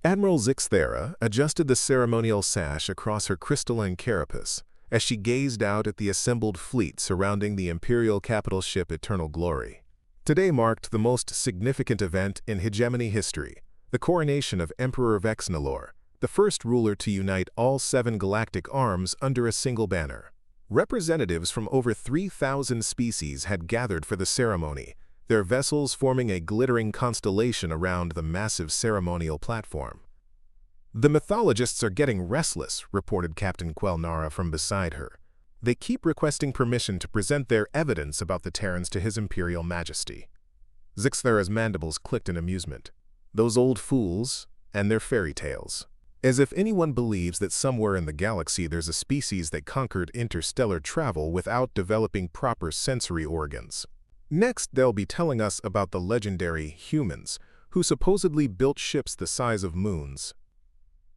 Admiral Zixthera adjusted the ceremonial sash across her crystalline carapace as she gazed out at the assembled fleet surrounding the Imperial capital ship Eternal Glory. Today marked the most significant event in hegemony history, the coronation of Emperor Vexnalor, the first ruler to unite all 7 galactic arms under a single banner. Representatives from over 3,000 species had gathered for the ceremony, their vessels forming a glittering constellation around the massive ceremonial platform. "The mythologists are getting restless," reported Captain Quelnara from beside her. "They keep requesting permission to present their evidence about the Terrans to His Imperial Majesty." Zixthera's mandibles clicked in amusement. Those old fools and their fairy tales. As if anyone believes that somewhere in the galaxy there's a species that conquered interstellar travel without developing proper sensory organs. Next, they'll be telling us about the legendary humans, who supposedly built ships the size of moons.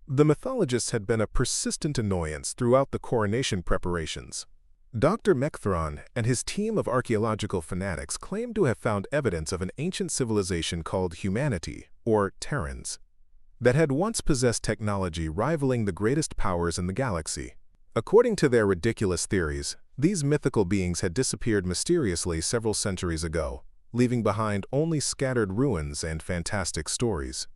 The mythologists had been a persistent annoyance throughout the coronation preparations. Dr. Mechthron and his team of archaeological fanatics claimed to have found evidence of an ancient civilization called humanity, or Terrans, that had once possessed technology rivaling the greatest powers in the galaxy. According to their ridiculous theories, these mythical beings had disappeared mysteriously several centuries ago, leaving behind only scattered ruins and fantastic stories.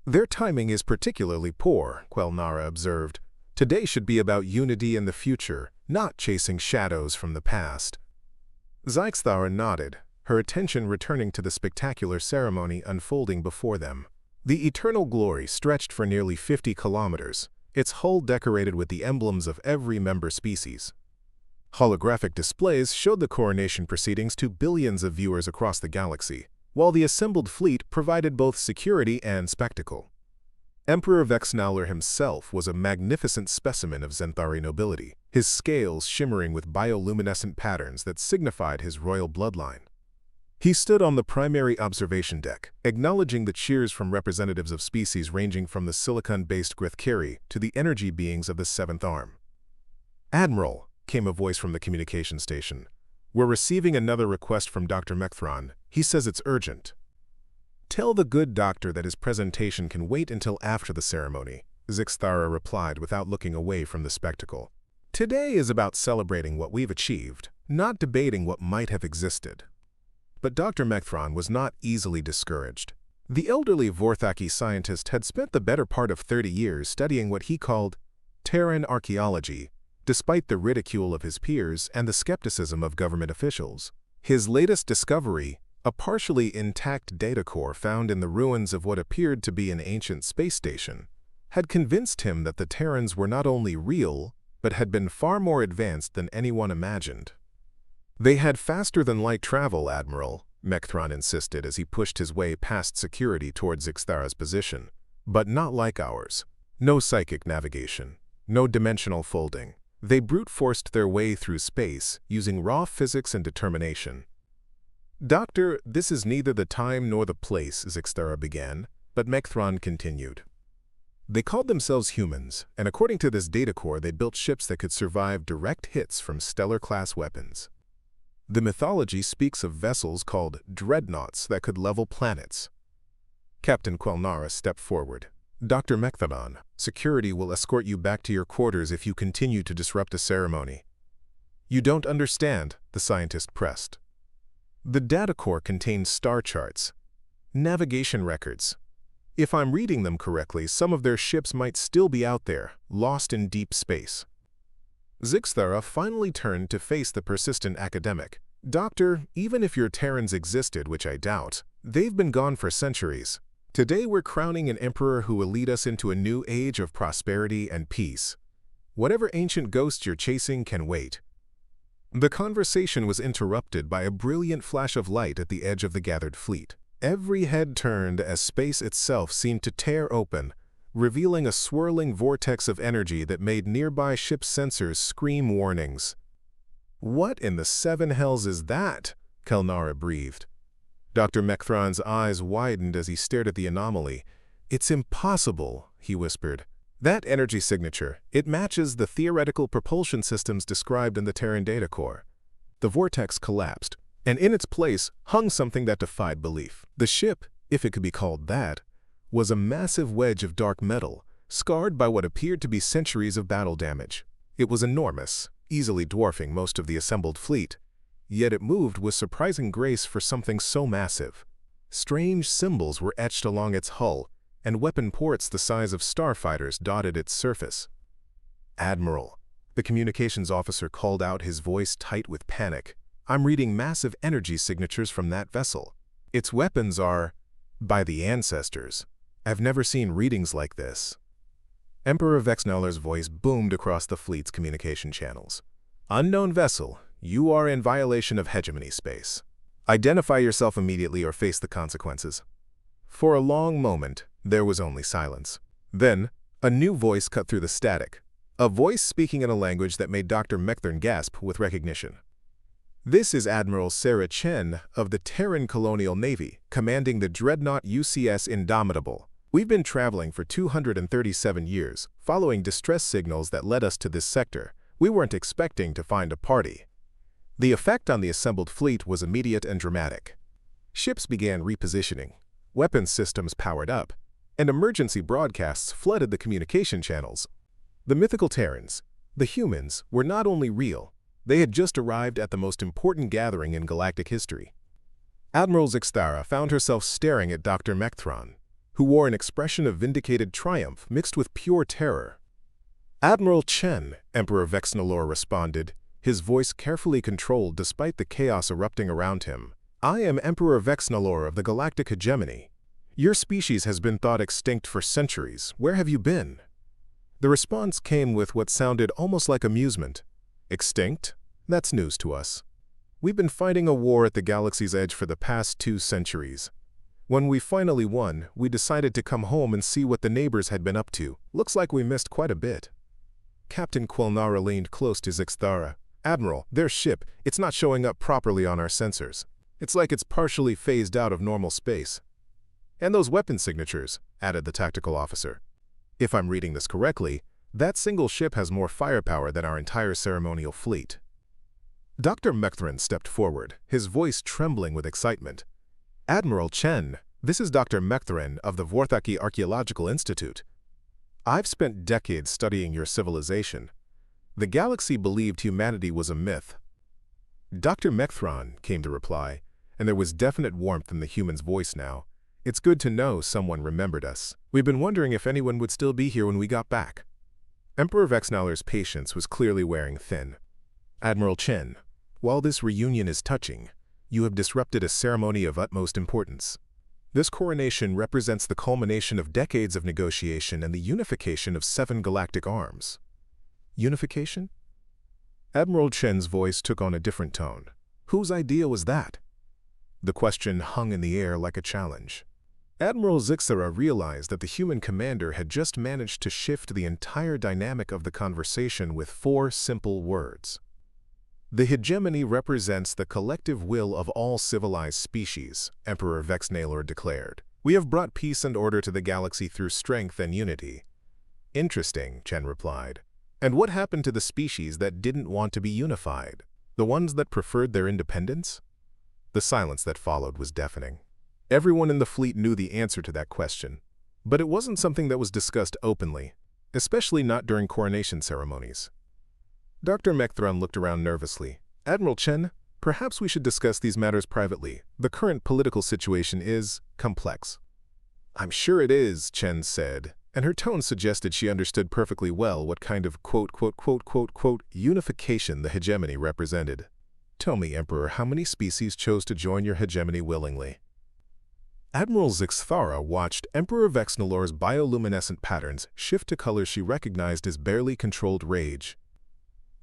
"Their timing is particularly poor," Quelnara observed. "Today should be about unity in the future, not chasing shadows from the past." Zixthera nodded, her attention returning to the spectacular ceremony unfolding before them. The Eternal Glory stretched for nearly 50 kilometers, its hull decorated with the emblems of every member species. Holographic displays showed the coronation proceedings to billions of viewers across the galaxy, while the assembled fleet provided both security and spectacle. Emperor Vexnalor himself was a magnificent specimen of Zenthari nobility, his scales shimmering with bioluminescent patterns that signified his royal bloodline. He stood on the primary observation deck, acknowledging the cheers from representatives of species ranging from the silicon-based Grithkiri to the energy beings of the 7th Arm. "Admiral," came a voice from the communication station. "We're receiving another request from Dr. Mechthron. He says it's urgent." "Tell the good doctor that his presentation can wait until after the ceremony," Zixthera replied without looking away from the spectacle. "Today is about celebrating what we've achieved, not debating what might have existed." But Dr. Mechthron was not easily discouraged. The elderly Vorthaki scientist had spent the better part of 30 years studying what he called Terran archaeology, despite the ridicule of his peers and the skepticism of government officials. His latest discovery, a partially intact data core found in the ruins of what appeared to be an ancient space station, had convinced him that the Terrans were not only real, but had been far more advanced than anyone imagined. "They had faster-than-light travel, Admiral," Mechthron insisted as he pushed his way past security towards Zixthera's position. "But not like ours. No psychic navigation, no dimensional folding. They brute-forced their way through space using raw physics and determination." "Doctor, this is neither the time nor the place," Zixthera began, but Mechthron continued. "They called themselves humans, and according to this data core they built ships that could survive direct hits from stellar-class weapons. The mythology speaks of vessels called dreadnoughts that could level planets." Captain Quelnara stepped forward. "Dr. Mechthron, security will escort you back to your quarters if you continue to disrupt the ceremony." "You don't understand," the scientist pressed. "The data core contains star charts, navigation records. If I'm reading them correctly, some of their ships might still be out there, lost in deep space." Zixthera finally turned to face the persistent academic. "Doctor, even if your Terrans existed, which I doubt, they've been gone for centuries. Today we're crowning an emperor who will lead us into a new age of prosperity and peace. Whatever ancient ghosts you're chasing can wait." The conversation was interrupted by a brilliant flash of light at the edge of the gathered fleet. Every head turned as space itself seemed to tear open, revealing a swirling vortex of energy that made nearby ship sensors scream warnings. "What in the 7 hells is that?" Quelnara breathed. Dr. Mechthron's eyes widened as he stared at the anomaly. "It's impossible," he whispered. "That energy signature, it matches the theoretical propulsion systems described in the Terran data core." The vortex collapsed, and in its place hung something that defied belief. The ship, if it could be called that, was a massive wedge of dark metal, scarred by what appeared to be centuries of battle damage. It was enormous, easily dwarfing most of the assembled fleet, yet it moved with surprising grace for something so massive. Strange symbols were etched along its hull, and weapon ports the size of starfighters dotted its surface. "Admiral," the communications officer called out, his voice tight with panic. "I'm reading massive energy signatures from that vessel. Its weapons are, by the ancestors. I've never seen readings like this." Emperor Vexneller's voice boomed across the fleet's communication channels. "Unknown vessel, you are in violation of hegemony space. Identify yourself immediately or face the consequences." For a long moment, there was only silence. Then, a new voice cut through the static, a voice speaking in a language that made Dr. Mechthorn gasp with recognition. "This is Admiral Sarah Chen of the Terran Colonial Navy, commanding the dreadnought UCS Indomitable. We've been traveling for 237 years, following distress signals that led us to this sector. We weren't expecting to find a party." The effect on the assembled fleet was immediate and dramatic. Ships began repositioning, weapons systems powered up, and emergency broadcasts flooded the communication channels. The mythical Terrans, the humans, were not only real, they had just arrived at the most important gathering in galactic history. Admiral Zixthara found herself staring at Dr. Mechthorn, who wore an expression of vindicated triumph mixed with pure terror. "Admiral Chen," Emperor Vexnelore responded, his voice carefully controlled despite the chaos erupting around him. "I am Emperor Vexnelore of the galactic hegemony. Your species has been thought extinct for centuries. Where have you been?" The response came with what sounded almost like amusement. "Extinct? That's news to us. We've been fighting a war at the galaxy's edge for the past 2 centuries. When we finally won, we decided to come home and see what the neighbors had been up to. Looks like we missed quite a bit." Captain Quelnara leaned close to Zixthara. "Admiral, their ship, it's not showing up properly on our sensors. It's like it's partially phased out of normal space." "And those weapon signatures," added the tactical officer. "If I'm reading this correctly, that single ship has more firepower than our entire ceremonial fleet." Dr. Mechthorn stepped forward, his voice trembling with excitement. "Admiral Chen, this is Dr. Mechthorn of the Vorthaki Archaeological Institute. I've spent decades studying your civilization. The galaxy believed humanity was a myth." "Dr. Mechthorn," came the reply, and there was definite warmth in the human's voice now. "It's good to know someone remembered us. We've been wondering if anyone would still be here when we got back." Emperor Vexneller's patience was clearly wearing thin. "Admiral Chen, while this reunion is touching, you have disrupted a ceremony of utmost importance. This coronation represents the culmination of decades of negotiation and the unification of 7 galactic arms." "Unification?" Admiral Chen's voice took on a different tone. "Whose idea was that?" The question hung in the air like a challenge. Admiral Zixthara realized that the human commander had just managed to shift the entire dynamic of the conversation with 4 simple words. "The hegemony represents the collective will of all civilized species," Emperor Vexnelore declared. "We have brought peace and order to the galaxy through strength and unity." "Interesting," Chen replied. "And what happened to the species that didn't want to be unified? The ones that preferred their independence?" The silence that followed was deafening. Everyone in the fleet knew the answer to that question, but it wasn't something that was discussed openly, especially not during coronation ceremonies. Dr. Mechthorn looked around nervously. "Admiral Chen, perhaps we should discuss these matters privately. The current political situation is complex." "I'm sure it is," Chen said, and her tone suggested she understood perfectly well what kind of unification the hegemony represented. "Tell me, Emperor, how many species chose to join your hegemony willingly?" Admiral Zixthara watched Emperor Vexnelore's bioluminescent patterns shift to colors she recognized as barely controlled rage.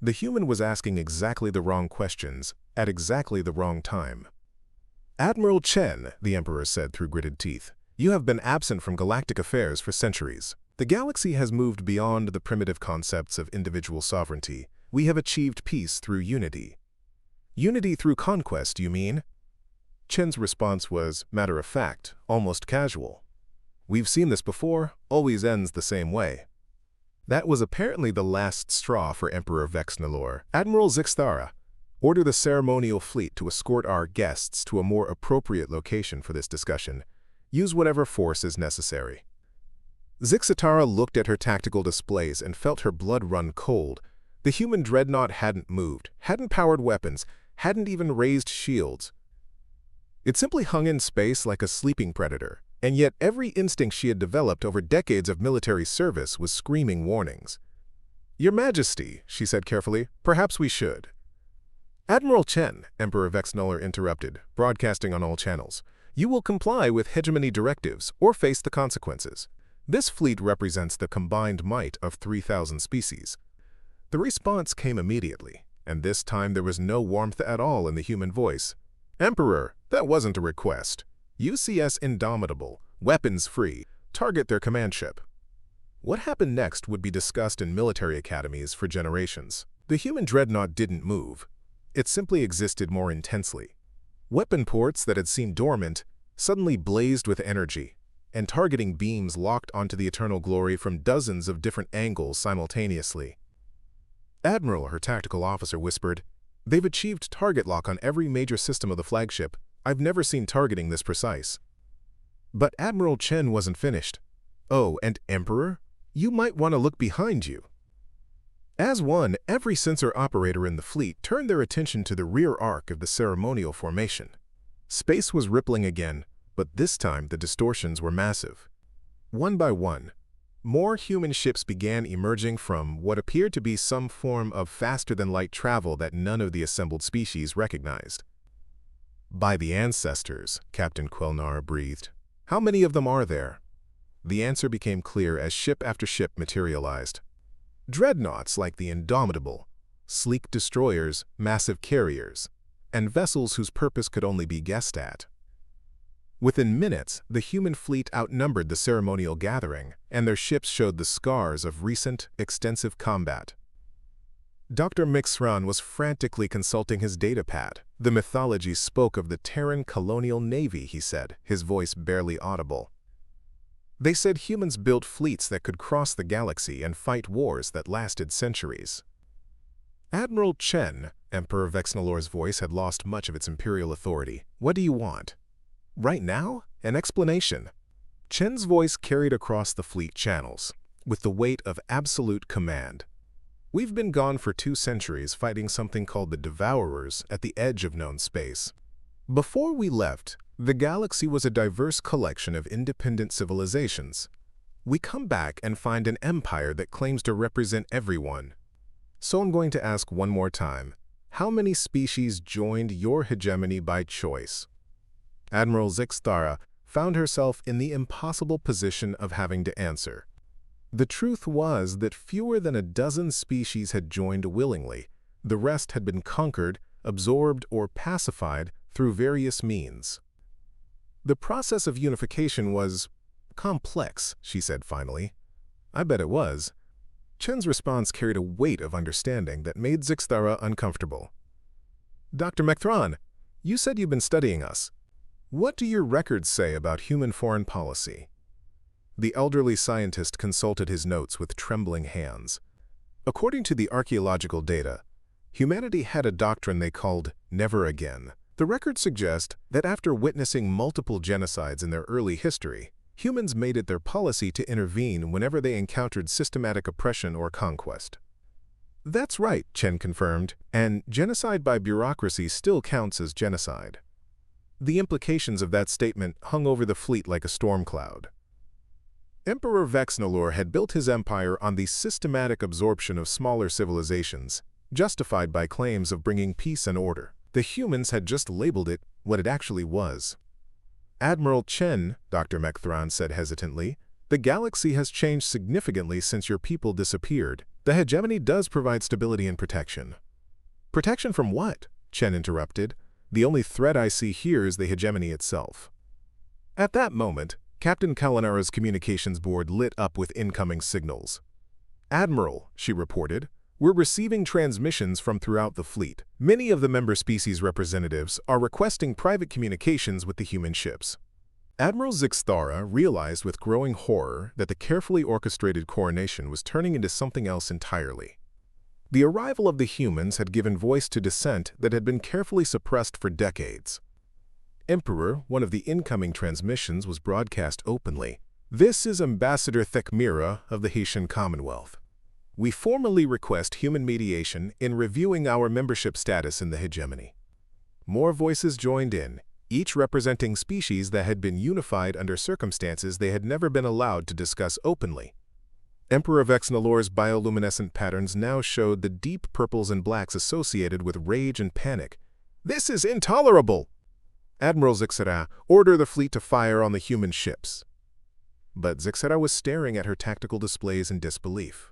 The human was asking exactly the wrong questions at exactly the wrong time. "Admiral Chen," the Emperor said through gritted teeth, "you have been absent from galactic affairs for centuries. The galaxy has moved beyond the primitive concepts of individual sovereignty. We have achieved peace through unity." "Unity through conquest, you mean?" Chen's response was matter-of-fact, almost casual. "We've seen this before, always ends the same way." That was apparently the last straw for Emperor Vexnelore. "Admiral Zixthara, order the ceremonial fleet to escort our guests to a more appropriate location for this discussion. Use whatever force is necessary. Zixatara looked at her tactical displays and felt her blood run cold. The human dreadnought hadn't moved, hadn't powered weapons, hadn't even raised shields. It simply hung in space like a sleeping predator, and yet every instinct she had developed over decades of military service was screaming warnings. "Your Majesty," she said carefully, "perhaps we should." "Admiral Chen," Emperor Vexnuller interrupted, broadcasting on all channels, "you will comply with hegemony directives or face the consequences. This fleet represents the combined might of 3,000 species." The response came immediately, and this time there was no warmth at all in the human voice. "Emperor, that wasn't a request. UCS Indomitable, weapons-free, target their command ship." What happened next would be discussed in military academies for generations. The human dreadnought didn't move. It simply existed more intensely. Weapon ports that had seemed dormant suddenly blazed with energy, and targeting beams locked onto the eternal glory from dozens of different angles simultaneously. "Admiral," her tactical officer whispered, "they've achieved target lock on every major system of the flagship. I've never seen targeting this precise." But Admiral Chen wasn't finished. "Oh, and Emperor? You might want to look behind you." As one, every sensor operator in the fleet turned their attention to the rear arc of the ceremonial formation. Space was rippling again, but this time the distortions were massive. One by one, more human ships began emerging from what appeared to be some form of faster-than-light travel that none of the assembled species recognized. "By the ancestors," Captain Quelnar breathed. "How many of them are there?" The answer became clear as ship after ship materialized. Dreadnoughts like the Indomitable, sleek destroyers, massive carriers, and vessels whose purpose could only be guessed at. Within minutes, the human fleet outnumbered the ceremonial gathering, and their ships showed the scars of recent, extensive combat. Dr. Mixran was frantically consulting his datapad. "The mythology spoke of the Terran colonial navy," he said, his voice barely audible. "They said humans built fleets that could cross the galaxy and fight wars that lasted centuries." "Admiral Chen," Emperor Vexnullor's voice had lost much of its imperial authority, "what do you want?" "Right now? An explanation." Chen's voice carried across the fleet channels, with the weight of absolute command. "We've been gone for 2 centuries fighting something called the Devourers at the edge of known space. Before we left, the galaxy was a diverse collection of independent civilizations. We come back and find an empire that claims to represent everyone. So I'm going to ask one more time, how many species joined your hegemony by choice?" Admiral Zixatara found herself in the impossible position of having to answer. The truth was that fewer than a dozen species had joined willingly. The rest had been conquered, absorbed, or pacified through various means. "The process of unification was complex," she said finally. "I bet it was." Chen's response carried a weight of understanding that made Zixatara uncomfortable. "Dr. Mechthron, you said you've been studying us. What do your records say about human foreign policy?" The elderly scientist consulted his notes with trembling hands. According to the archaeological data, humanity had a doctrine they called never again. The records suggest that after witnessing multiple genocides in their early history, humans made it their policy to intervene whenever they encountered systematic oppression or conquest. "That's right," Chen confirmed, "and genocide by bureaucracy still counts as genocide." The implications of that statement hung over the fleet like a storm cloud. Emperor Vexnullor had built his empire on the systematic absorption of smaller civilizations, justified by claims of bringing peace and order. The humans had just labeled it what it actually was. "Admiral Chen," Dr. Mechthron said hesitantly, "the galaxy has changed significantly since your people disappeared. The hegemony does provide stability and protection." "Protection from what?" Chen interrupted. "The only threat I see here is the hegemony itself." At that moment, Captain Kalanara's communications board lit up with incoming signals. "Admiral," she reported, "we're receiving transmissions from throughout the fleet. Many of the member species representatives are requesting private communications with the human ships." Admiral Zixatara realized with growing horror that the carefully orchestrated coronation was turning into something else entirely. The arrival of the humans had given voice to dissent that had been carefully suppressed for decades. Emperor, one of the incoming transmissions was broadcast openly. This is Ambassador Thekmira of the Haitian Commonwealth. We formally request human mediation in reviewing our membership status in the hegemony. More voices joined in, each representing species that had been unified under circumstances they had never been allowed to discuss openly. Emperor Vexnalor's bioluminescent patterns now showed the deep purples and blacks associated with rage and panic. This is intolerable! Admiral Zixera, order the fleet to fire on the human ships. But Zixera was staring at her tactical displays in disbelief.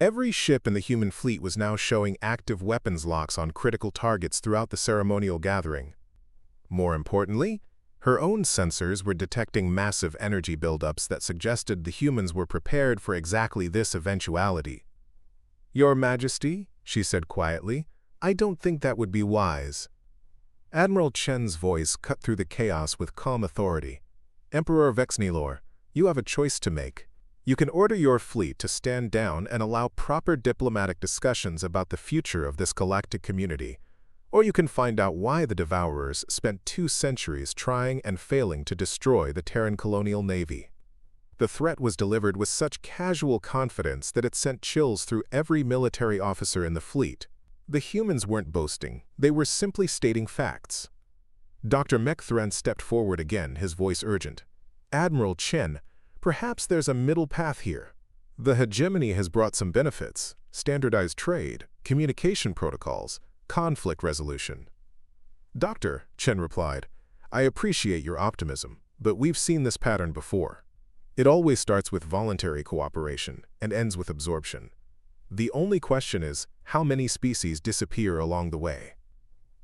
Every ship in the human fleet was now showing active weapons locks on critical targets throughout the ceremonial gathering. More importantly, her own sensors were detecting massive energy buildups that suggested the humans were prepared for exactly this eventuality. "Your Majesty," she said quietly, "I don't think that would be wise." Admiral Chen's voice cut through the chaos with calm authority. "Emperor Vexnalor, you have a choice to make. You can order your fleet to stand down and allow proper diplomatic discussions about the future of this galactic community, or you can find out why the Devourers spent 2 centuries trying and failing to destroy the Terran colonial navy." The threat was delivered with such casual confidence that it sent chills through every military officer in the fleet. The humans weren't boasting, they were simply stating facts. Dr. Mechthran stepped forward again, his voice urgent. "Admiral Chen, perhaps there's a middle path here. The hegemony has brought some benefits: standardized trade, communication protocols, conflict resolution." "Doctor," Chen replied, "I appreciate your optimism, but we've seen this pattern before. It always starts with voluntary cooperation and ends with absorption. The only question is, how many species disappear along the way?"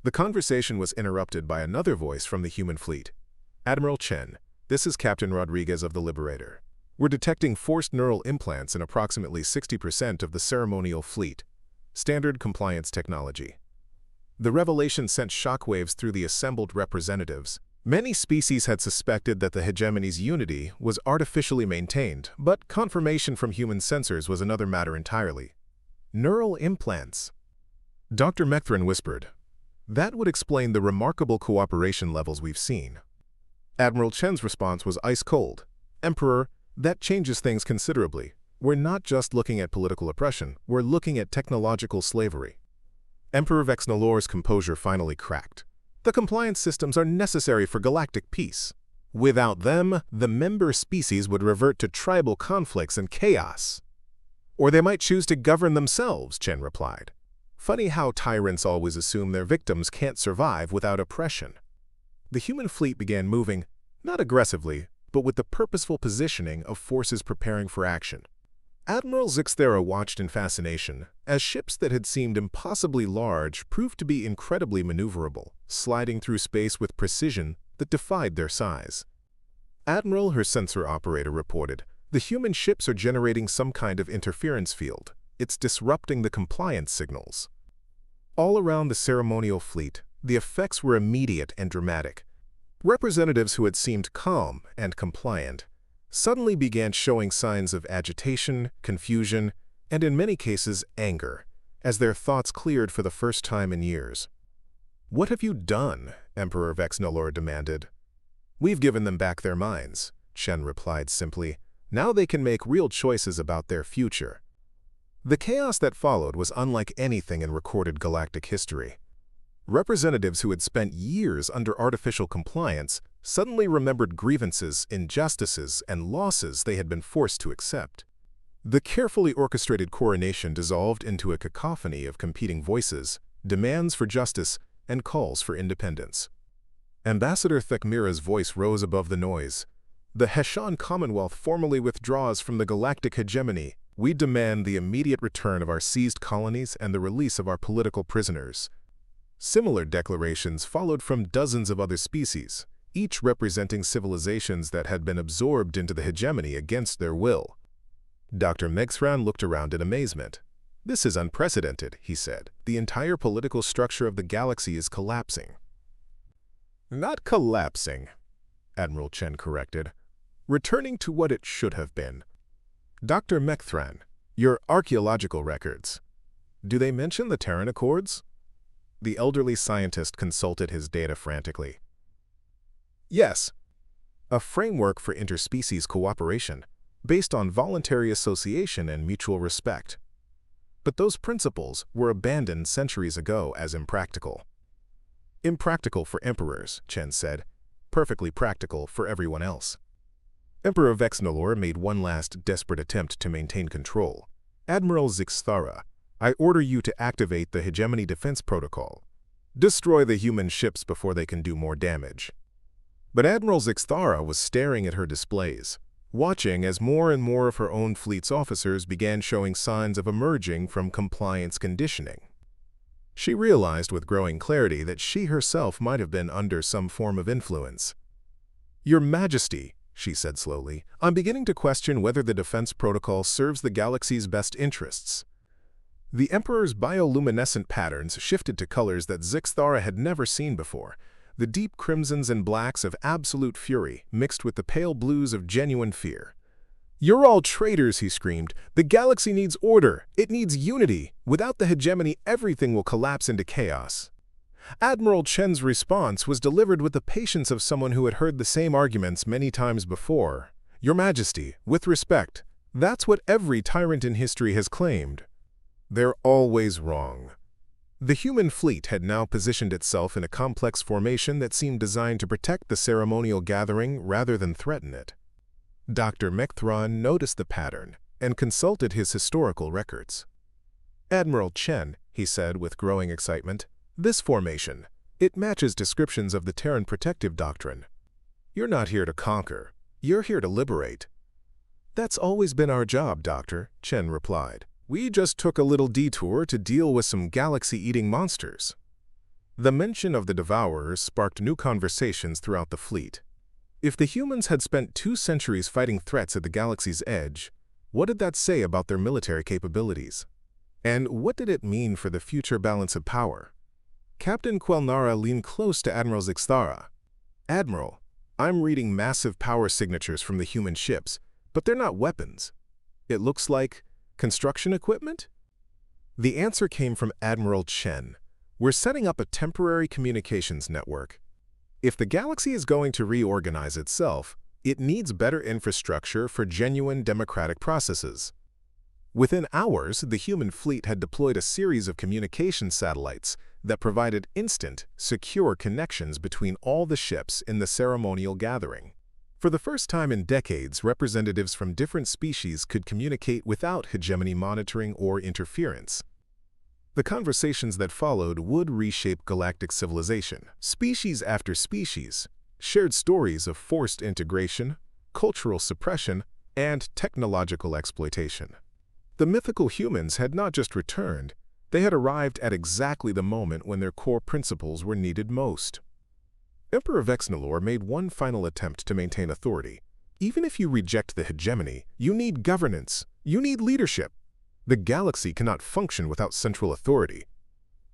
The conversation was interrupted by another voice from the human fleet. "Admiral Chen, this is Captain Rodriguez of the Liberator. We're detecting forced neural implants in approximately 60% of the ceremonial fleet. Standard compliance technology." The revelation sent shockwaves through the assembled representatives. Many species had suspected that the hegemony's unity was artificially maintained, but confirmation from human sensors was another matter entirely. Neural implants. Dr. Mechthran whispered, "That would explain the remarkable cooperation levels we've seen." Admiral Chen's response was ice cold. "Emperor, that changes things considerably. We're not just looking at political oppression, we're looking at technological slavery." Emperor Vexnalor's composure finally cracked. "The compliance systems are necessary for galactic peace. Without them, the member species would revert to tribal conflicts and chaos." "Or they might choose to govern themselves," Chen replied. "Funny how tyrants always assume their victims can't survive without oppression." The human fleet began moving, not aggressively, but with the purposeful positioning of forces preparing for action. Admiral Zixera watched in fascination, as ships that had seemed impossibly large proved to be incredibly maneuverable, sliding through space with precision that defied their size. "Admiral," her sensor operator reported, "the human ships are generating some kind of interference field. It's disrupting the compliance signals." All around the ceremonial fleet, the effects were immediate and dramatic. Representatives who had seemed calm and compliant suddenly began showing signs of agitation, confusion, and in many cases anger, as their thoughts cleared for the first time in years. "What have you done?" Emperor Vexnalor demanded. "We've given them back their minds," Chen replied simply. "Now they can make real choices about their future." The chaos that followed was unlike anything in recorded galactic history. Representatives who had spent years under artificial compliance suddenly remembered grievances, injustices, and losses they had been forced to accept. The carefully orchestrated coronation dissolved into a cacophony of competing voices, demands for justice, and calls for independence. Ambassador Thekmira's voice rose above the noise. "The Haitian Commonwealth formally withdraws from the galactic hegemony. We demand the immediate return of our seized colonies and the release of our political prisoners." Similar declarations followed from dozens of other species, each representing civilizations that had been absorbed into the hegemony against their will. Dr. Mechthran looked around in amazement. "This is unprecedented," he said. "The entire political structure of the galaxy is collapsing." "Not collapsing," Admiral Chen corrected. "Returning to what it should have been." "Dr. Mechthran, your archaeological records. Do they mention the Terran Accords?" The elderly scientist consulted his data frantically. Yes, a framework for interspecies cooperation, based on voluntary association and mutual respect. But those principles were abandoned centuries ago as impractical. Impractical for emperors, Chen said. Perfectly practical for everyone else. Emperor Vexnelor made one last desperate attempt to maintain control. Admiral Zixthara, I order you to activate the Hegemony Defense Protocol. Destroy the human ships before they can do more damage. But Admiral Zixthara was staring at her displays, watching as more and more of her own fleet's officers began showing signs of emerging from compliance conditioning. She realized with growing clarity that she herself might have been under some form of influence. Your Majesty, she said slowly, I'm beginning to question whether the defense protocol serves the galaxy's best interests. The Emperor's bioluminescent patterns shifted to colors that Zixthara had never seen before, the deep crimsons and blacks of absolute fury mixed with the pale blues of genuine fear. You're all traitors, he screamed. The galaxy needs order. It needs unity. Without the hegemony, everything will collapse into chaos. Admiral Chen's response was delivered with the patience of someone who had heard the same arguments many times before. Your Majesty, with respect, that's what every tyrant in history has claimed. They're always wrong. The human fleet had now positioned itself in a complex formation that seemed designed to protect the ceremonial gathering rather than threaten it. Dr. Mechthron noticed the pattern and consulted his historical records. Admiral Chen, he said with growing excitement, this formation, it matches descriptions of the Terran protective doctrine. You're not here to conquer, you're here to liberate. That's always been our job, Doctor, Chen replied. We just took a little detour to deal with some galaxy-eating monsters. The mention of the Devourers sparked new conversations throughout the fleet. If the humans had spent 2 centuries fighting threats at the galaxy's edge, what did that say about their military capabilities? And what did it mean for the future balance of power? Captain Quelnara leaned close to Admiral Zixthara. Admiral, I'm reading massive power signatures from the human ships, but they're not weapons. It looks like construction equipment? The answer came from Admiral Chen. We're setting up a temporary communications network. If the galaxy is going to reorganize itself, it needs better infrastructure for genuine democratic processes. Within hours, the human fleet had deployed a series of communication satellites that provided instant, secure connections between all the ships in the ceremonial gathering. For the first time in decades, representatives from different species could communicate without hegemony monitoring or interference. The conversations that followed would reshape galactic civilization. Species after species shared stories of forced integration, cultural suppression, and technological exploitation. The mythical humans had not just returned, they had arrived at exactly the moment when their core principles were needed most. Emperor Vexnelor made one final attempt to maintain authority. Even if you reject the hegemony, you need governance, you need leadership. The galaxy cannot function without central authority.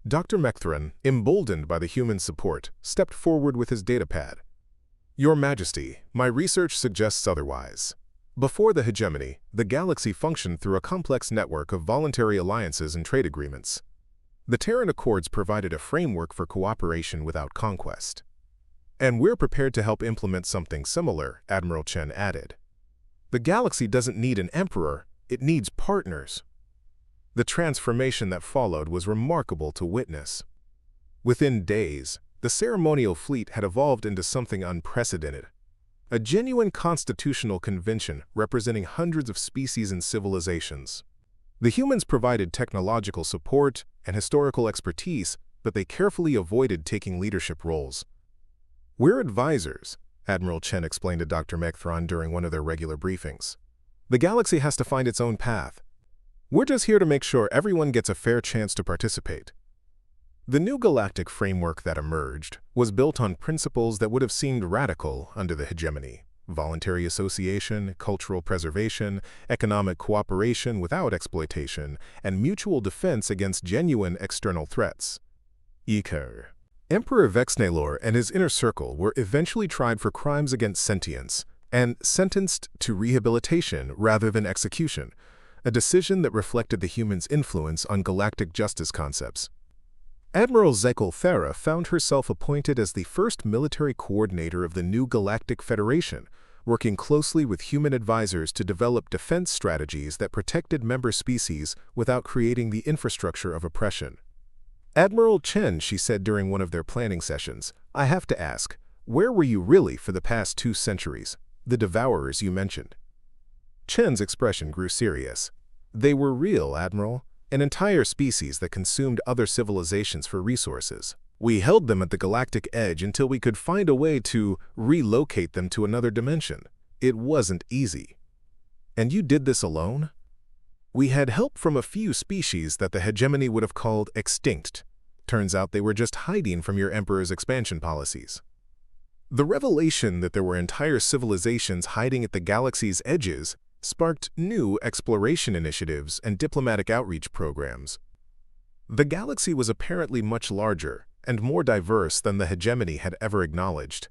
Dr. Mechthron, emboldened by the human support, stepped forward with his datapad. Your Majesty, my research suggests otherwise. Before the hegemony, the galaxy functioned through a complex network of voluntary alliances and trade agreements. The Terran Accords provided a framework for cooperation without conquest. And we're prepared to help implement something similar, Admiral Chen added. The galaxy doesn't need an emperor, it needs partners. The transformation that followed was remarkable to witness. Within days, the ceremonial fleet had evolved into something unprecedented. A genuine constitutional convention representing hundreds of species and civilizations. The humans provided technological support and historical expertise, but they carefully avoided taking leadership roles. We're advisors, Admiral Chen explained to Dr. Mechthron during one of their regular briefings. The galaxy has to find its own path. We're just here to make sure everyone gets a fair chance to participate. The new galactic framework that emerged was built on principles that would have seemed radical under the hegemony: voluntary association, cultural preservation, economic cooperation without exploitation, and mutual defense against genuine external threats. Emperor Vexnelor and his inner circle were eventually tried for crimes against sentience and sentenced to rehabilitation rather than execution, a decision that reflected the humans' influence on galactic justice concepts. Admiral Zekel Farah found herself appointed as the first military coordinator of the new Galactic Federation, working closely with human advisors to develop defense strategies that protected member species without creating the infrastructure of oppression. Admiral Chen, she said during one of their planning sessions, "I have to ask, where were you really for the past 2 centuries? The devourers you mentioned." Chen's expression grew serious. "They were real, Admiral. An entire species that consumed other civilizations for resources. We held them at the galactic edge until we could find a way to relocate them to another dimension. It wasn't easy." "And you did this alone?" "We had help from a few species that the hegemony would have called extinct. Turns out they were just hiding from your Emperor's expansion policies." The revelation that there were entire civilizations hiding at the galaxy's edges sparked new exploration initiatives and diplomatic outreach programs. The galaxy was apparently much larger and more diverse than the hegemony had ever acknowledged.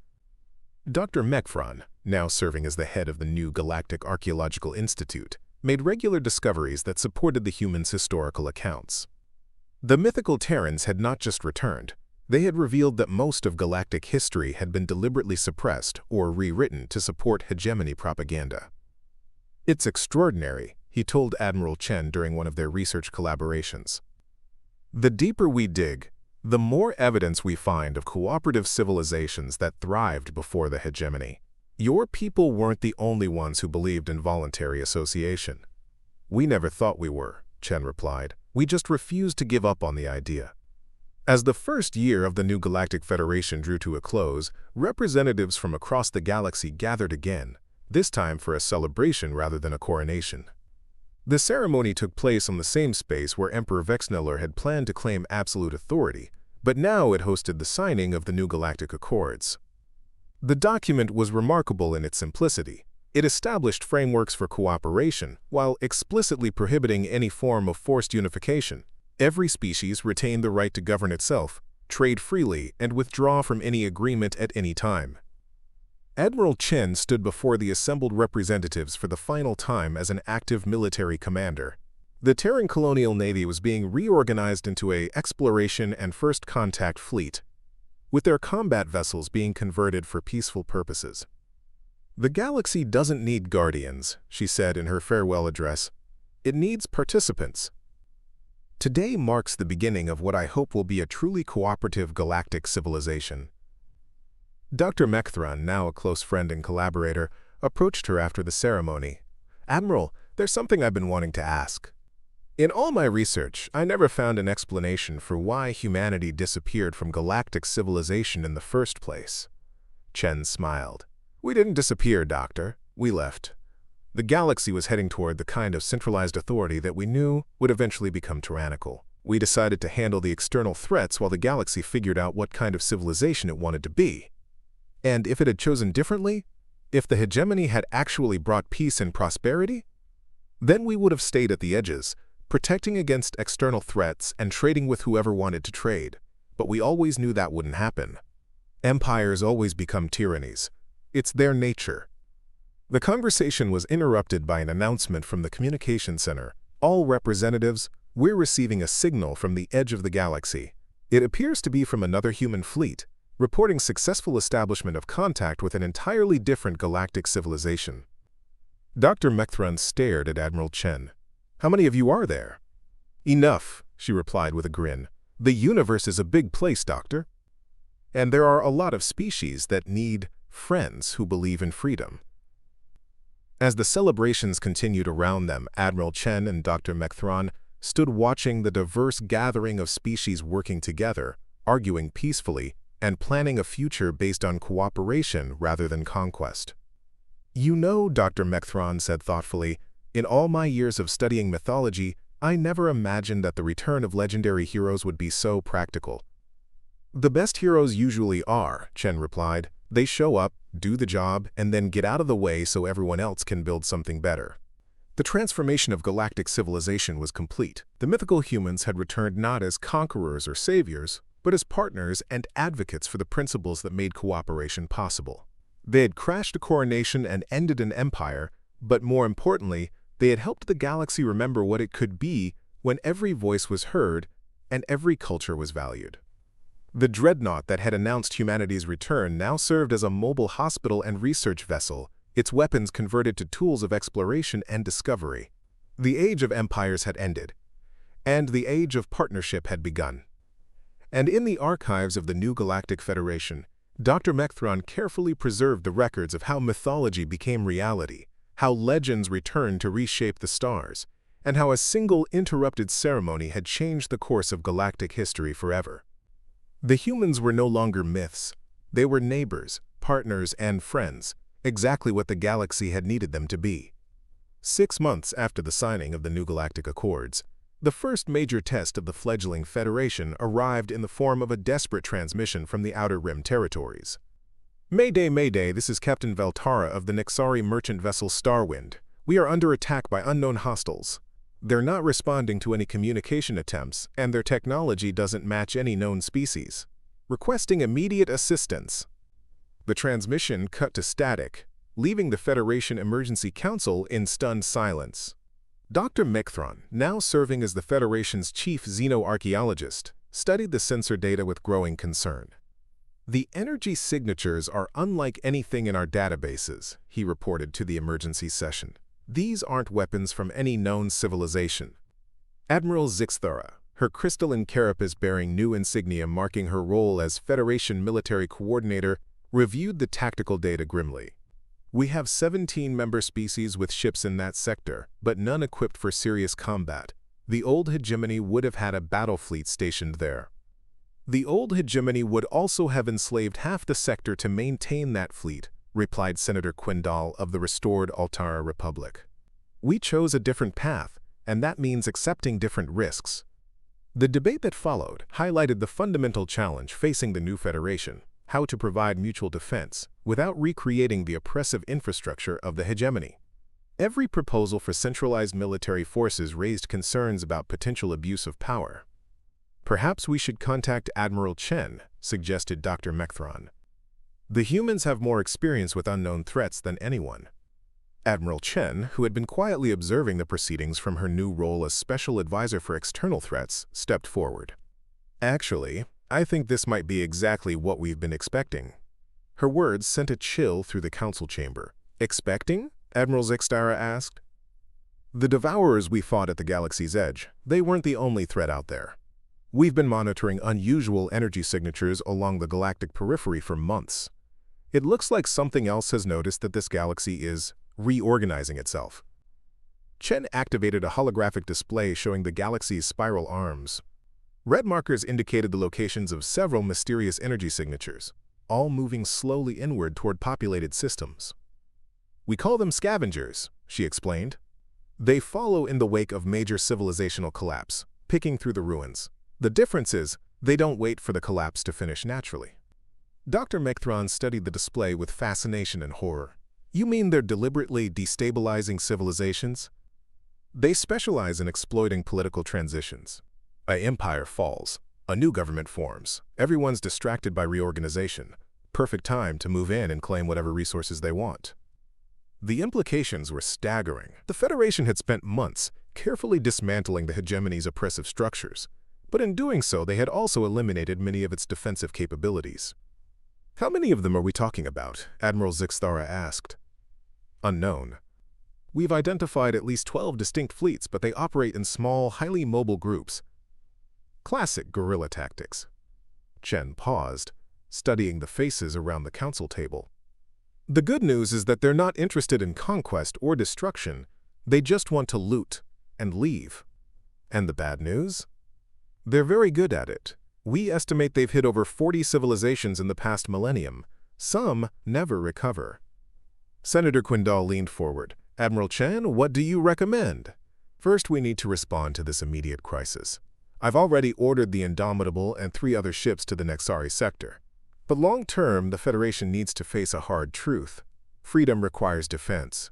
Dr. Mekfron, now serving as the head of the new Galactic Archaeological Institute, made regular discoveries that supported the humans' historical accounts. The mythical Terrans had not just returned, they had revealed that most of galactic history had been deliberately suppressed or rewritten to support hegemony propaganda. "It's extraordinary," he told Admiral Chen during one of their research collaborations. "The deeper we dig, the more evidence we find of cooperative civilizations that thrived before the hegemony. Your people weren't the only ones who believed in voluntary association." "We never thought we were," Chen replied. "We just refused to give up on the idea." As the first year of the new Galactic Federation drew to a close, representatives from across the galaxy gathered again, this time for a celebration rather than a coronation. The ceremony took place on the same space where Emperor Vexneller had planned to claim absolute authority, but now it hosted the signing of the new Galactic Accords. The document was remarkable in its simplicity. It established frameworks for cooperation while explicitly prohibiting any form of forced unification. Every species retained the right to govern itself, trade freely, and withdraw from any agreement at any time. Admiral Chen stood before the assembled representatives for the final time as an active military commander. The Terran colonial navy was being reorganized into an exploration and first contact fleet, with their combat vessels being converted for peaceful purposes. "The galaxy doesn't need guardians," she said in her farewell address. "It needs participants." Today marks the beginning of what I hope will be a truly cooperative galactic civilization. Dr. Mekthron, now a close friend and collaborator, approached her after the ceremony. "Admiral, there's something I've been wanting to ask. In all my research, I never found an explanation for why humanity disappeared from galactic civilization in the first place." Chen smiled. "We didn't disappear, Doctor. We left. The galaxy was heading toward the kind of centralized authority that we knew would eventually become tyrannical. We decided to handle the external threats while the galaxy figured out what kind of civilization it wanted to be. And if it had chosen differently, if the hegemony had actually brought peace and prosperity, then we would have stayed at the edges, protecting against external threats and trading with whoever wanted to trade. But we always knew that wouldn't happen. Empires always become tyrannies. It's their nature." The conversation was interrupted by an announcement from the communication center. "All representatives, we're receiving a signal from the edge of the galaxy. It appears to be from another human fleet, reporting successful establishment of contact with an entirely different galactic civilization." Dr. Mekthron stared at Admiral Chen. "How many of you are there?" "Enough," she replied with a grin. "The universe is a big place, Doctor. And there are a lot of species that need friends who believe in freedom." As the celebrations continued around them, Admiral Chen and Dr. Mekthron stood watching the diverse gathering of species working together, arguing peacefully, and planning a future based on cooperation rather than conquest. "You know," Dr. Mekthron said thoughtfully, "in all my years of studying mythology, I never imagined that the return of legendary heroes would be so practical." "The best heroes usually are," Chen replied. "They show up, do the job, and then get out of the way so everyone else can build something better." The transformation of galactic civilization was complete. The mythical humans had returned not as conquerors or saviors, but as partners and advocates for the principles that made cooperation possible. They had crashed a coronation and ended an empire, but more importantly, they had helped the galaxy remember what it could be when every voice was heard and every culture was valued. The dreadnought that had announced humanity's return now served as a mobile hospital and research vessel, its weapons converted to tools of exploration and discovery. The age of empires had ended, and the age of partnership had begun. And in the archives of the new Galactic Federation, Dr. Mechthron carefully preserved the records of how mythology became reality, how legends returned to reshape the stars, and how a single interrupted ceremony had changed the course of galactic history forever. The humans were no longer myths. They were neighbors, partners, and friends, exactly what the galaxy had needed them to be. 6 months after the signing of the New Galactic Accords, the first major test of the fledgling Federation arrived in the form of a desperate transmission from the Outer Rim territories. Mayday, Mayday, this is Captain Veltara of the Nexari merchant vessel Starwind. We are under attack by unknown hostiles. They're not responding to any communication attempts, and their technology doesn't match any known species. Requesting immediate assistance. The transmission cut to static, leaving the Federation Emergency Council in stunned silence. Dr. Mechthron, now serving as the Federation's chief xenoarchaeologist, studied the sensor data with growing concern. The energy signatures are unlike anything in our databases, he reported to the emergency session. These aren't weapons from any known civilization. Admiral Zixthara, her crystalline carapace bearing new insignia marking her role as Federation military coordinator, reviewed the tactical data grimly. We have 17 member species with ships in that sector, but none equipped for serious combat. The old hegemony would have had a battle fleet stationed there. The old hegemony would also have enslaved half the sector to maintain that fleet, replied Senator Quindal of the restored Altara Republic. We chose a different path, and that means accepting different risks. The debate that followed highlighted the fundamental challenge facing the new Federation: how to provide mutual defense without recreating the oppressive infrastructure of the hegemony. Every proposal for centralized military forces raised concerns about potential abuse of power. Perhaps we should contact Admiral Chen, suggested Dr. Mechthron. The humans have more experience with unknown threats than anyone. Admiral Chen, who had been quietly observing the proceedings from her new role as Special Advisor for External Threats, stepped forward. Actually, I think this might be exactly what we've been expecting. Her words sent a chill through the council chamber. Expecting? Admiral Zixthara asked. The Devourers we fought at the galaxy's edge, they weren't the only threat out there. We've been monitoring unusual energy signatures along the galactic periphery for months. It looks like something else has noticed that this galaxy is reorganizing itself. Chen activated a holographic display showing the galaxy's spiral arms. Red markers indicated the locations of several mysterious energy signatures, all moving slowly inward toward populated systems. We call them scavengers, she explained. They follow in the wake of major civilizational collapse, picking through the ruins. The difference is, they don't wait for the collapse to finish naturally. Dr. Mechthron studied the display with fascination and horror. You mean they're deliberately destabilizing civilizations? They specialize in exploiting political transitions. An empire falls, a new government forms, everyone's distracted by reorganization. Perfect time to move in and claim whatever resources they want. The implications were staggering. The Federation had spent months carefully dismantling the hegemony's oppressive structures, but in doing so they had also eliminated many of its defensive capabilities. How many of them are we talking about? Admiral Zixthara asked. Unknown. We've identified at least 12 distinct fleets, but they operate in small, highly mobile groups. Classic guerrilla tactics. Chen paused, studying the faces around the council table. The good news is that they're not interested in conquest or destruction. They just want to loot and leave. And the bad news? They're very good at it. We estimate they've hit over 40 civilizations in the past millennium. Some never recover. Senator Quindal leaned forward. Admiral Chen, what do you recommend? First, we need to respond to this immediate crisis. I've already ordered the Indomitable and 3 other ships to the Nexari sector. But long-term, the Federation needs to face a hard truth. Freedom requires defense.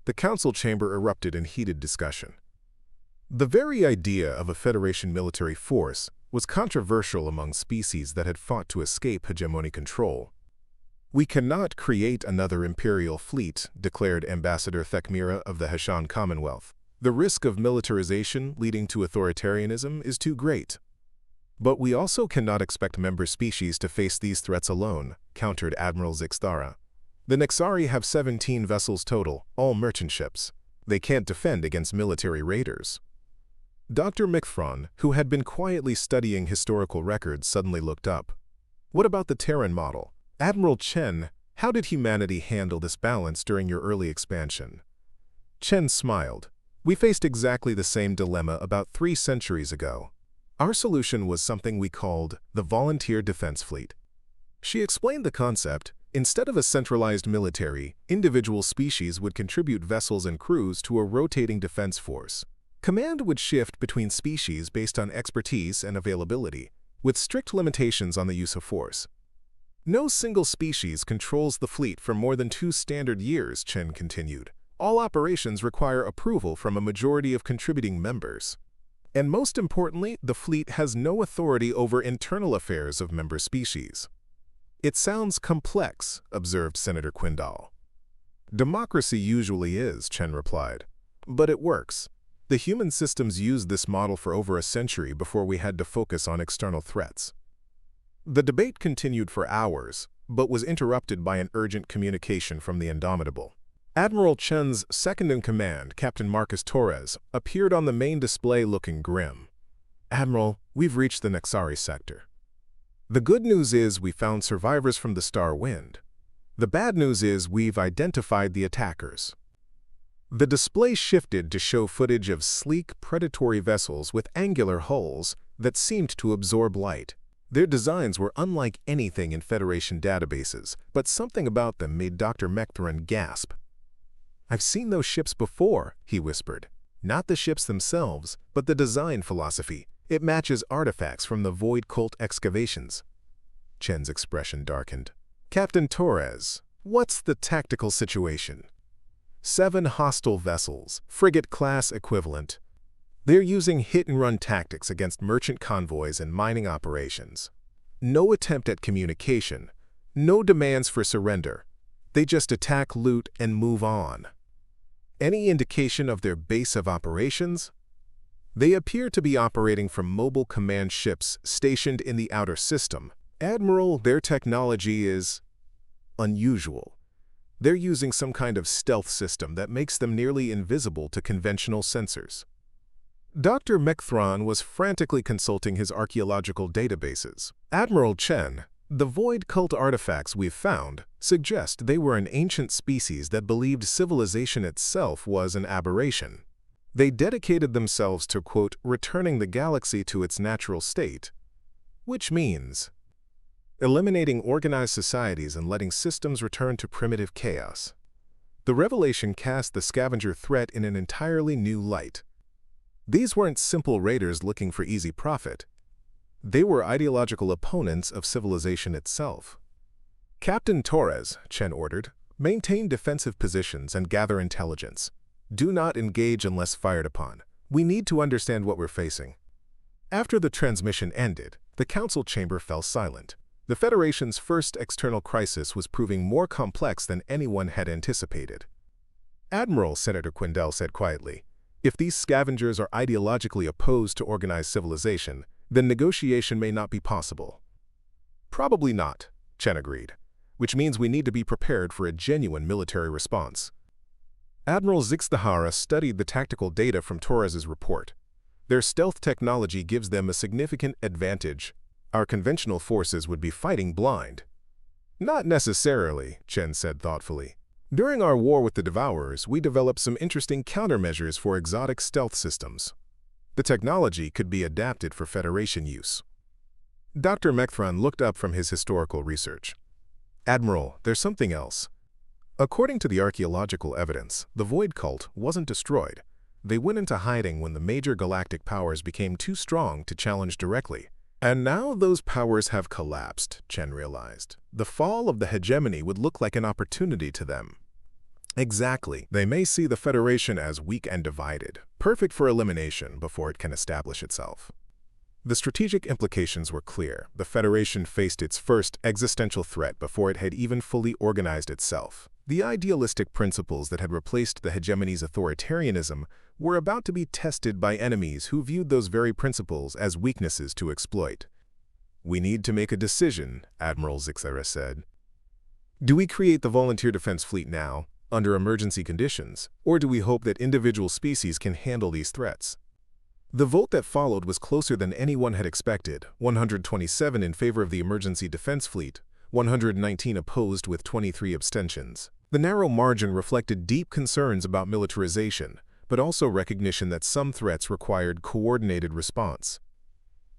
The council chamber erupted in heated discussion. The very idea of a Federation military force was controversial among species that had fought to escape hegemony control. We cannot create another imperial fleet, declared Ambassador Thekmira of the Heshan Commonwealth. The risk of militarization leading to authoritarianism is too great. But we also cannot expect member species to face these threats alone, countered Admiral Zixthara. The Nexari have 17 vessels total, all merchant ships. They can't defend against military raiders. Dr. Mcthron, who had been quietly studying historical records, suddenly looked up. What about the Terran model? Admiral Chen, how did humanity handle this balance during your early expansion? Chen smiled. We faced exactly the same dilemma about 3 centuries ago. Our solution was something we called the Volunteer Defense Fleet. She explained the concept. Instead of a centralized military, individual species would contribute vessels and crews to a rotating defense force. Command would shift between species based on expertise and availability, with strict limitations on the use of force. No single species controls the fleet for more than 2 standard years, Chen continued. All operations require approval from a majority of contributing members. And most importantly, the fleet has no authority over internal affairs of member species. It sounds complex, observed Senator Quindal. Democracy usually is, Chen replied. But it works. The human systems used this model for over a century before we had to focus on external threats. The debate continued for hours, but was interrupted by an urgent communication from the Indomitable. Admiral Chen's second-in-command, Captain Marcus Torres, appeared on the main display looking grim. Admiral, we've reached the Nexari sector. The good news is we found survivors from the Star Wind. The bad news is we've identified the attackers. The display shifted to show footage of sleek, predatory vessels with angular hulls that seemed to absorb light. Their designs were unlike anything in Federation databases, but something about them made Dr. Mcthron gasp. I've seen those ships before, he whispered. Not the ships themselves, but the design philosophy. It matches artifacts from the Void Cult excavations. Chen's expression darkened. Captain Torres, what's the tactical situation? 7 hostile vessels, frigate-class equivalent. They're using hit-and-run tactics against merchant convoys and mining operations. No attempt at communication, no demands for surrender. They just attack, loot, and move on. Any indication of their base of operations? They appear to be operating from mobile command ships stationed in the outer system. Admiral, their technology is unusual. They're using some kind of stealth system that makes them nearly invisible to conventional sensors. Dr. Mcthron was frantically consulting his archaeological databases. Admiral Chen, the Void Cult artifacts we've found suggest they were an ancient species that believed civilization itself was an aberration. They dedicated themselves to, quote, returning the galaxy to its natural state, which means eliminating organized societies and letting systems return to primitive chaos. The revelation cast the scavenger threat in an entirely new light. These weren't simple raiders looking for easy profit. They were ideological opponents of civilization itself. Captain Torres, Chen ordered, maintain defensive positions and gather intelligence. Do not engage unless fired upon. We need to understand what we're facing. After the transmission ended, the council chamber fell silent. The Federation's first external crisis was proving more complex than anyone had anticipated. Admiral, Senator Quindal said quietly, if these scavengers are ideologically opposed to organized civilization, then negotiation may not be possible. Probably not, Chen agreed, which means we need to be prepared for a genuine military response. Admiral Zixthara studied the tactical data from Torres's report. Their stealth technology gives them a significant advantage. Our conventional forces would be fighting blind. Not necessarily, Chen said thoughtfully. During our war with the Devourers, we developed some interesting countermeasures for exotic stealth systems. The technology could be adapted for Federation use. Dr. Mcthron looked up from his historical research. Admiral, there's something else. According to the archaeological evidence, the Void Cult wasn't destroyed. They went into hiding when the major galactic powers became too strong to challenge directly. And now those powers have collapsed, Chen realized. The fall of the hegemony would look like an opportunity to them. Exactly. They may see the Federation as weak and divided, perfect for elimination before it can establish itself. The strategic implications were clear. The Federation faced its first existential threat before it had even fully organized itself. The idealistic principles that had replaced the hegemony's authoritarianism were about to be tested by enemies who viewed those very principles as weaknesses to exploit. "We need to make a decision," Admiral Zixera said. "Do we create the volunteer defense fleet now, under emergency conditions, or do we hope that individual species can handle these threats?" The vote that followed was closer than anyone had expected, 127 in favor of the emergency defense fleet, 119 opposed with 23 abstentions. The narrow margin reflected deep concerns about militarization, but also recognition that some threats required coordinated response.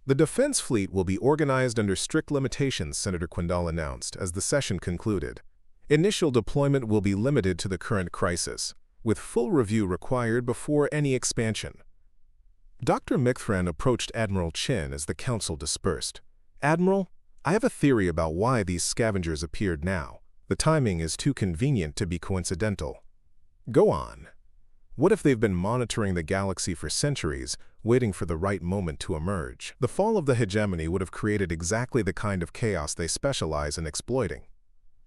"The defense fleet will be organized under strict limitations," Senator Quindal announced as the session concluded. "Initial deployment will be limited to the current crisis, with full review required before any expansion." Dr. Micthran approached Admiral Chen as the council dispersed. "Admiral, I have a theory about why these scavengers appeared now. The timing is too convenient to be coincidental." "Go on. What if they've been monitoring the galaxy for centuries, waiting for the right moment to emerge?" "The fall of the hegemony would have created exactly the kind of chaos they specialize in exploiting."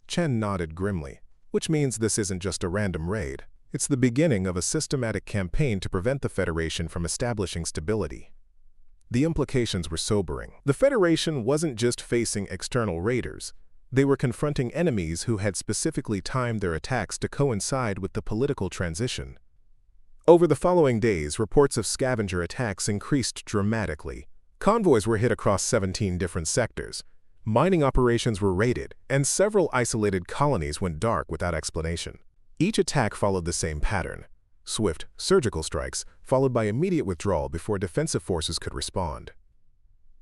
Chen nodded grimly, "Which means this isn't just a random raid. It's the beginning of a systematic campaign to prevent the Federation from establishing stability." The implications were sobering. The Federation wasn't just facing external raiders. They were confronting enemies who had specifically timed their attacks to coincide with the political transition. Over the following days, reports of scavenger attacks increased dramatically. Convoys were hit across 17 different sectors. Mining operations were raided, and several isolated colonies went dark without explanation. Each attack followed the same pattern: swift, surgical strikes, followed by immediate withdrawal before defensive forces could respond.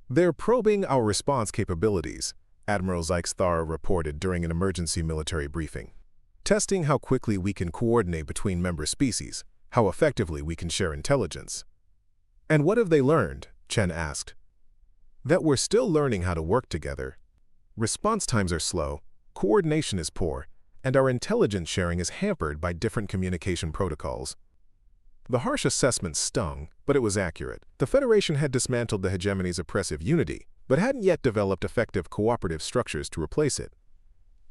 "They're probing our response capabilities," Admiral Zixera reported during an emergency military briefing. "Testing how quickly we can coordinate between member species, how effectively we can share intelligence." "And what have they learned?" Chen asked. "That we're still learning how to work together. Response times are slow, coordination is poor, and our intelligence sharing is hampered by different communication protocols." The harsh assessment stung, but it was accurate. The Federation had dismantled the hegemony's oppressive unity, but hadn't yet developed effective cooperative structures to replace it.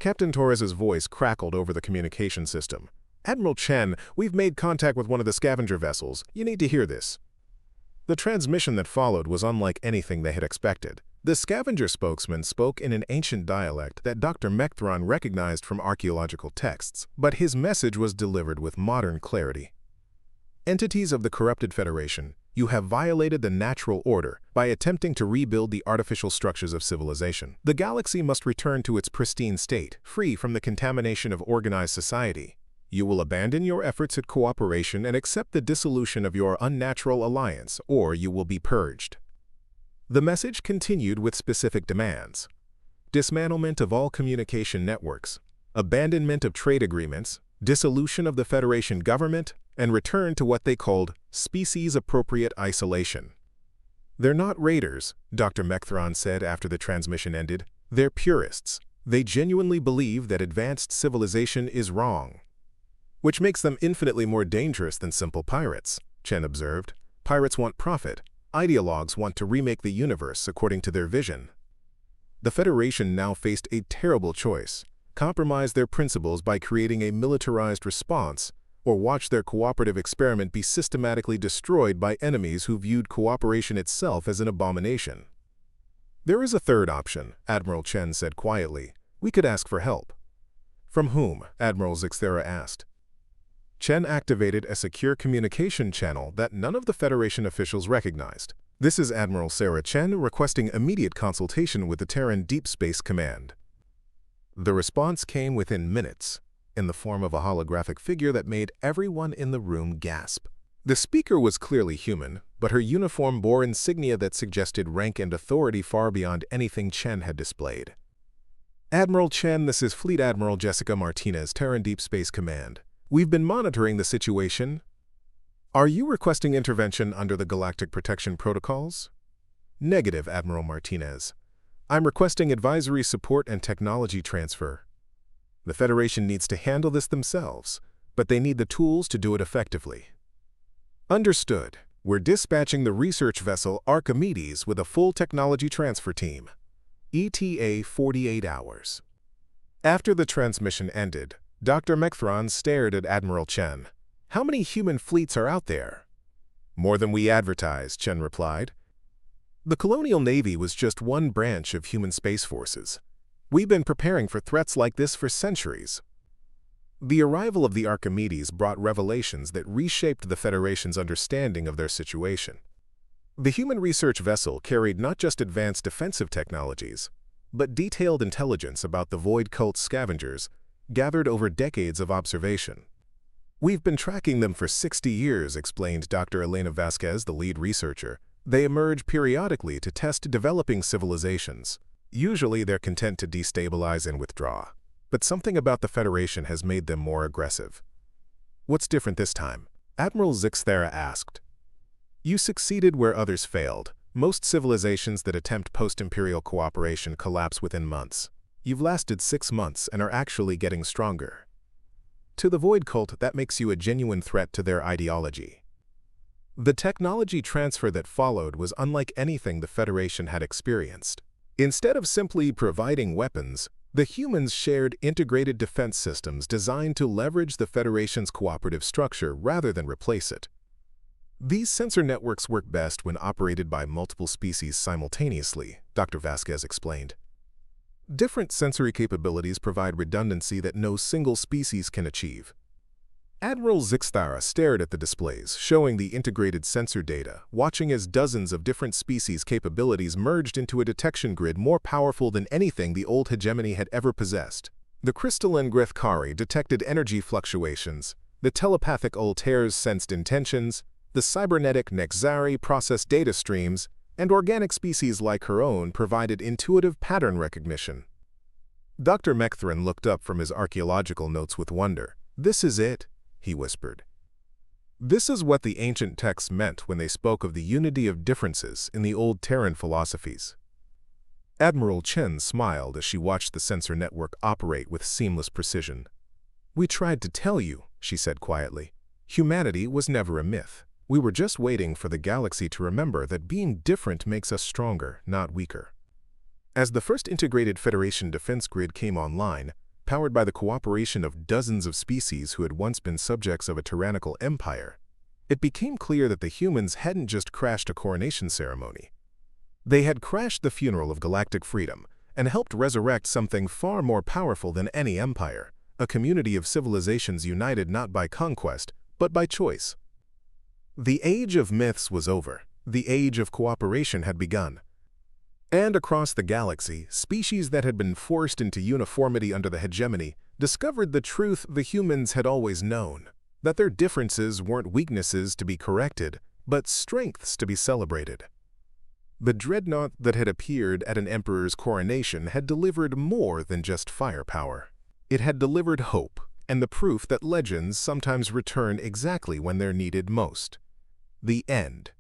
Captain Torres's voice crackled over the communication system. "Admiral Chen, we've made contact with one of the scavenger vessels. You need to hear this." The transmission that followed was unlike anything they had expected. The scavenger spokesman spoke in an ancient dialect that Dr. Micthran recognized from archaeological texts, but his message was delivered with modern clarity. "Entities of the corrupted Federation, you have violated the natural order by attempting to rebuild the artificial structures of civilization. The galaxy must return to its pristine state, free from the contamination of organized society. You will abandon your efforts at cooperation and accept the dissolution of your unnatural alliance, or you will be purged." The message continued with specific demands: dismantlement of all communication networks, abandonment of trade agreements, dissolution of the Federation government, and return to what they called species-appropriate isolation. "They're not raiders," Dr. Micthran said after the transmission ended. "They're purists. They genuinely believe that advanced civilization is wrong." "Which makes them infinitely more dangerous than simple pirates," Chen observed. "Pirates want profit. Ideologues want to remake the universe according to their vision." The Federation now faced a terrible choice: compromise their principles by creating a militarized response, or watch their cooperative experiment be systematically destroyed by enemies who viewed cooperation itself as an abomination. "There is a third option," Admiral Chen said quietly. "We could ask for help." "From whom?" Admiral Zixera asked. Chen activated a secure communication channel that none of the Federation officials recognized. "This is Admiral Sarah Chen requesting immediate consultation with the Terran Deep Space Command." The response came within minutes, in the form of a holographic figure that made everyone in the room gasp. The speaker was clearly human, but her uniform bore insignia that suggested rank and authority far beyond anything Chen had displayed. "Admiral Chen, this is Fleet Admiral Jessica Martinez, Terran Deep Space Command. We've been monitoring the situation. Are you requesting intervention under the Galactic Protection Protocols?" "Negative, Admiral Martinez. I'm requesting advisory support and technology transfer. The Federation needs to handle this themselves, but they need the tools to do it effectively." "Understood. We're dispatching the research vessel Archimedes with a full technology transfer team. ETA 48 hours. After the transmission ended, Dr. Mechthron stared at Admiral Chen. "How many human fleets are out there?" "More than we advertised," Chen replied. The colonial navy was just one branch of human space forces. We've been preparing for threats like this for centuries. The arrival of the Archimedes brought revelations that reshaped the Federation's understanding of their situation. The human research vessel carried not just advanced defensive technologies, but detailed intelligence about the Void Cult's scavengers gathered over decades of observation. "We've been tracking them for 60 years, explained Dr. Elena Vasquez, the lead researcher. "They emerge periodically to test developing civilizations. Usually they're content to destabilize and withdraw. But something about the Federation has made them more aggressive." "What's different this time?" Admiral Zixthera asked. "You succeeded where others failed. Most civilizations that attempt post-imperial cooperation collapse within months. You've lasted 6 months and are actually getting stronger. To the Void Cult, that makes you a genuine threat to their ideology." The technology transfer that followed was unlike anything the Federation had experienced. Instead of simply providing weapons, the humans shared integrated defense systems designed to leverage the Federation's cooperative structure rather than replace it. "These sensor networks work best when operated by multiple species simultaneously," Dr. Vasquez explained. "Different sensory capabilities provide redundancy that no single species can achieve." Admiral Zixthara stared at the displays, showing the integrated sensor data, watching as dozens of different species' capabilities merged into a detection grid more powerful than anything the old hegemony had ever possessed. The crystalline Grethkari detected energy fluctuations, the telepathic Ulters sensed intentions, the cybernetic Nexari processed data streams, and organic species like her own provided intuitive pattern recognition. Dr. Mechthron looked up from his archaeological notes with wonder. "This is it," he whispered. "This is what the ancient texts meant when they spoke of the unity of differences in the old Terran philosophies." Admiral Chen smiled as she watched the sensor network operate with seamless precision. "We tried to tell you," she said quietly. "Humanity was never a myth. We were just waiting for the galaxy to remember that being different makes us stronger, not weaker." As the first integrated Federation defense grid came online, powered by the cooperation of dozens of species who had once been subjects of a tyrannical empire, it became clear that the humans hadn't just crashed a coronation ceremony. They had crashed the funeral of galactic freedom and helped resurrect something far more powerful than any empire, a community of civilizations united not by conquest, but by choice. The age of myths was over. The age of cooperation had begun. And across the galaxy, species that had been forced into uniformity under the hegemony discovered the truth the humans had always known, that their differences weren't weaknesses to be corrected, but strengths to be celebrated. The dreadnought that had appeared at an emperor's coronation had delivered more than just firepower. It had delivered hope and the proof that legends sometimes return exactly when they're needed most. The end.